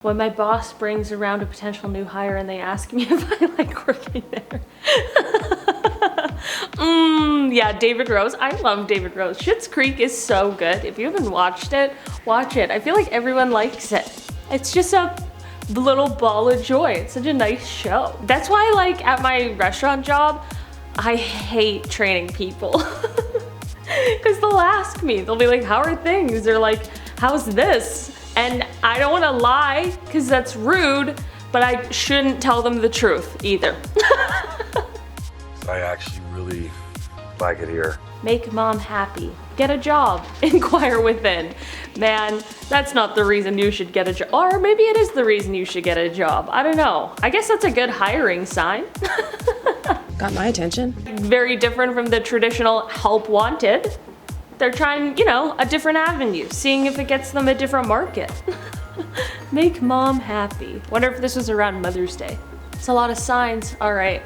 When my boss brings around a potential new hire and they ask me if I like working there. Yeah, David Rose. I love David Rose. Schitt's Creek is so good. If you haven't watched it, watch it. I feel like everyone likes it. It's just a little ball of joy. It's such a nice show. That's why, like, at my restaurant job, I hate training people. Because they'll ask me, they'll be like, how are things? They're like, how's this? And I don't want to lie, because that's rude, but I shouldn't tell them the truth either. I actually really like it here. Make mom happy. Get a job. Inquire within. Man, that's not the reason you should get a job. Or maybe it is the reason you should get a job. I don't know. I guess that's a good hiring sign. Got my attention. Very different from the traditional help wanted. They're trying, you know, a different avenue, seeing if it gets them a different market. Make mom happy. Wonder if this was around Mother's Day. It's a lot of signs. All right.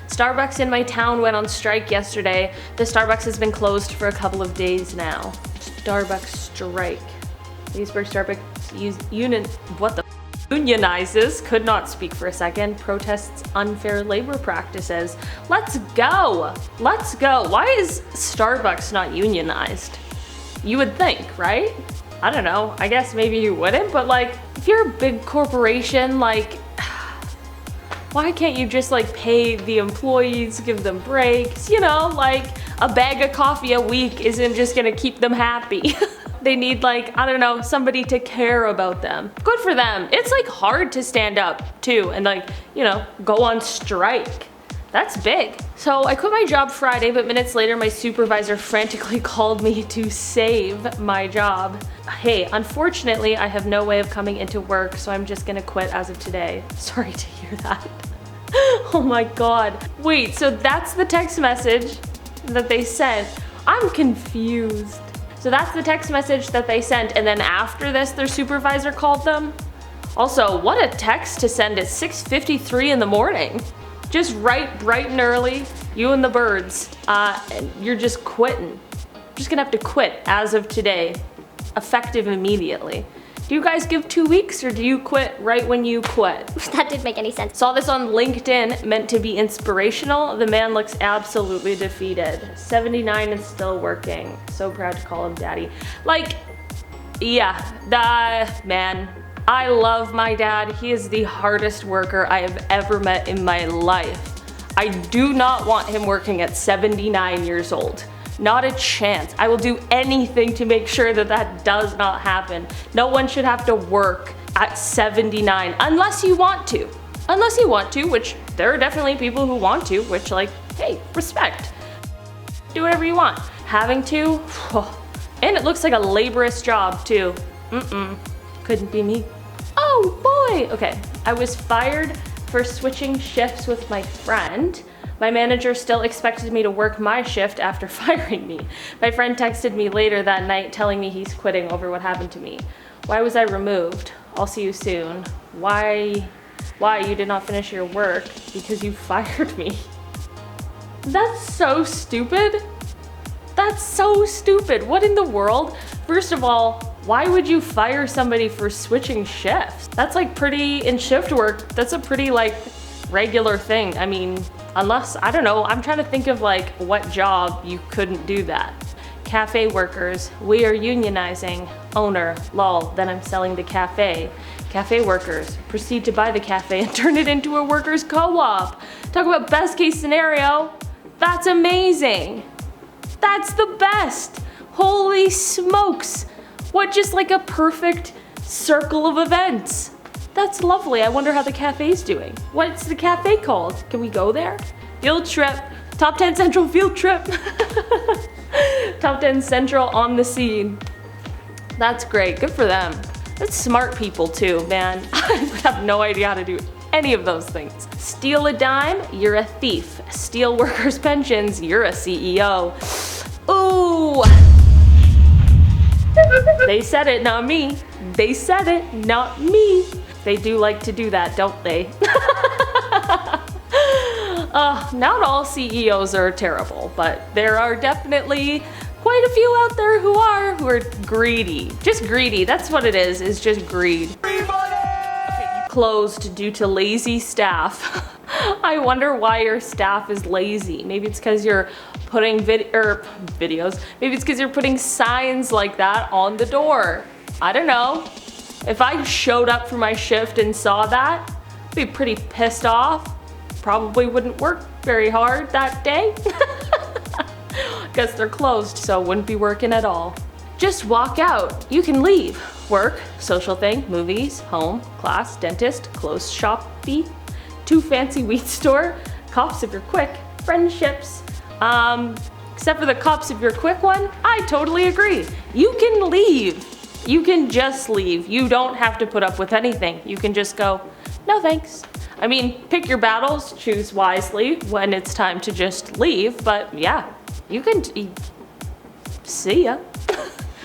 Starbucks in my town went on strike yesterday. The Starbucks has been closed for a couple of days now. Starbucks strike. Leesburg Starbucks unionizes, could not speak for a second, protests unfair labor practices. Let's go. Let's go. Why is Starbucks not unionized? You would think, right? I don't know. I guess maybe you wouldn't, but like, if you're a big corporation, like, why can't you just like pay the employees, give them breaks? You know, like a bag of coffee a week isn't just gonna keep them happy. They need, like, I don't know, somebody to care about them. Good for them. It's like hard to stand up too and like, you know, go on strike. That's big. So I quit my job Friday, but minutes later my supervisor frantically called me to save my job. Hey, unfortunately I have no way of coming into work, so I'm just gonna quit as of today. Sorry to hear that. Oh my God. Wait, so that's the text message that they sent. I'm confused. So that's the text message that they sent, and then after this their supervisor called them? Also, what a text to send at 6:53 in the morning. Just right bright and early, you and the birds, and you're just quitting. Just gonna have to quit as of today, effective immediately. Do you guys give 2 weeks or do you quit right when you quit? That didn't make any sense. Saw this on LinkedIn, meant to be inspirational. The man looks absolutely defeated. 79 and still working. So proud to call him daddy. Like, yeah, man, I love my dad. He is the hardest worker I have ever met in my life. I do not want him working at 79 years old. Not a chance. I will do anything to make sure that that does not happen. No one should have to work at 79 unless you want to. Unless you want to, which there are definitely people who want to, which, like, hey, respect. Do whatever you want. Having to, and it looks like a laborious job too. Couldn't be me. Oh boy. Okay, I was fired for switching shifts with my friend. My manager still expected me to work my shift after firing me. My friend texted me later that night telling me he's quitting over what happened to me. Why was I removed? I'll see you soon. Why you did not finish your work? Because you fired me. That's so stupid. That's so stupid. What in the world? First of all, why would you fire somebody for switching shifts? That's like pretty, in shift work, that's a pretty like regular thing. I mean, unless, I don't know, I'm trying to think of like what job you couldn't do that. Cafe workers, we are unionizing. Owner, lol, then I'm selling the cafe. Cafe workers, proceed to buy the cafe and turn it into a workers' co-op. Talk about best case scenario. That's amazing. That's the best. Holy smokes. What, just like a perfect circle of events. That's lovely. I wonder how the cafe's doing. What's the cafe called? Can we go there? Field trip. Top 10 Central field trip. Top 10 Central on the scene. That's great. Good for them. That's smart people too, man. I would have no idea how to do any of those things. Steal a dime, you're a thief. Steal workers' pensions, you're a CEO. Ooh. They said it, not me. They said it, not me. They do like to do that, don't they? Not all CEOs are terrible, but there are definitely quite a few out there who are greedy. Just greedy, that's what it is just greed. Free money! closed due to lazy staff. I wonder why your staff is lazy. Maybe it's because you're putting videos. Maybe it's because you're putting signs like that on the door. I don't know. If I showed up for my shift and saw that, I'd be pretty pissed off. Probably wouldn't work very hard that day. Guess they're closed, so wouldn't be working at all. Just walk out. You can leave. Work, social thing, movies, home, class, dentist, clothes shop fee, too fancy weed store, cops if you're quick, friendships. Except for the cops if you're quick one, I totally agree. You can leave. You can just leave. You don't have to put up with anything. You can just go, no thanks. I mean, pick your battles, choose wisely when it's time to just leave, but yeah, you can see ya.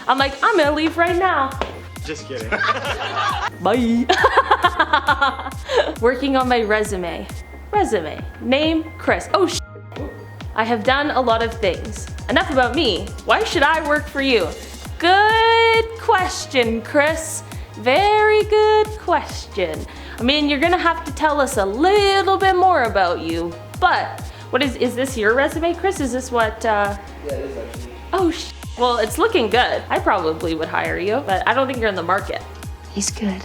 I'm like, I'm gonna leave right now. Just kidding. Bye. Working on my resume. Name, Chris. Oh, I have done a lot of things. Enough about me. Why should I work for you? Good question, Chris. Very good question. I mean, you're gonna have to tell us a little bit more about you. But, what is this your resume, Chris? Is this what, Yeah, it is actually. Oh, well, it's looking good. I probably would hire you, but I don't think you're in the market. He's good.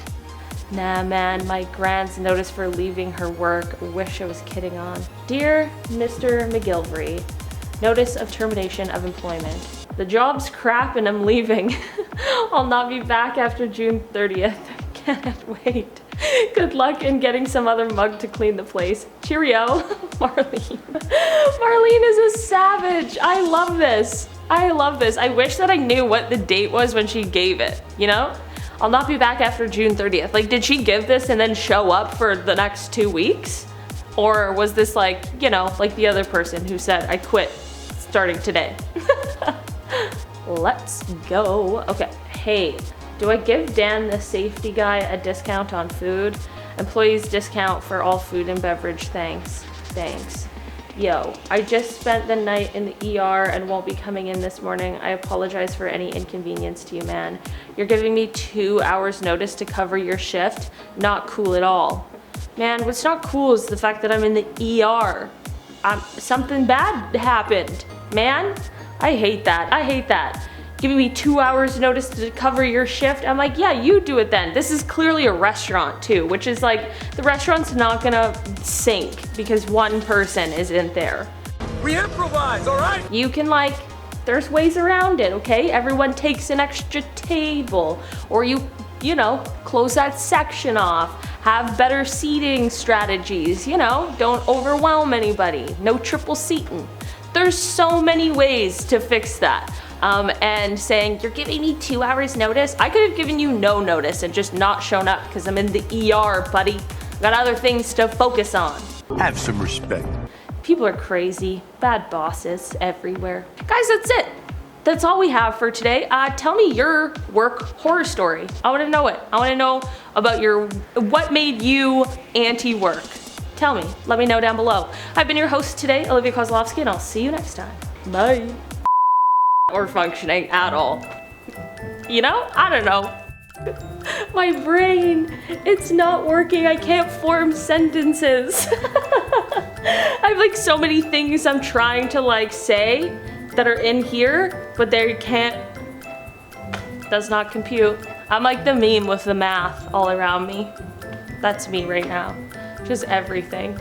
Nah, man, my grand's notice for leaving her work. Wish I was kidding on. Dear Mr. McGilvery, notice of termination of employment. The job's crap and I'm leaving. I'll not be back after June 30th. Can't wait. Good luck in getting some other mug to clean the place. Cheerio, Marlene. Marlene is a savage. I love this. I wish that I knew what the date was when she gave it, you know? I'll not be back after June 30th. Like, did she give this and then show up for the next 2 weeks? Or was this like, you know, like the other person who said, I quit starting today? Let's go. Okay, hey, do I give Dan the safety guy a discount on food? Employees discount for all food and beverage, thanks. Yo, I just spent the night in the ER and won't be coming in this morning. I apologize for any inconvenience to you, man. You're giving me 2 hours notice to cover your shift? Not cool at all. Man, what's not cool is the fact that I'm in the ER. Something bad happened, man. I hate that. Giving me 2 hours notice to cover your shift. I'm like, yeah, you do it then. This is clearly a restaurant too, which is like, the restaurant's not gonna sink because one person isn't there. We improvise, all right? You can like, there's ways around it, okay? Everyone takes an extra table, or you know, close that section off. Have better seating strategies, you know? Don't overwhelm anybody. No triple seating. There's so many ways to fix that. And saying, you're giving me 2 hours notice? I could have given you no notice and just not shown up because I'm in the ER, buddy. Got other things to focus on. Have some respect. People are crazy. Bad bosses everywhere. Guys, that's it. That's all we have for today. Tell me your work horror story. I want to know it. I want to know about what made you anti-work. Tell me. Let me know down below. I've been your host today, Olivia Kozlowski, and I'll see you next time. Bye. Or functioning at all. You know? I don't know. My brain, it's not working. I can't form sentences. I have like so many things I'm trying to like say that are in here, but they can't, does not compute. I'm like the meme with the math all around me. That's me right now. Just everything.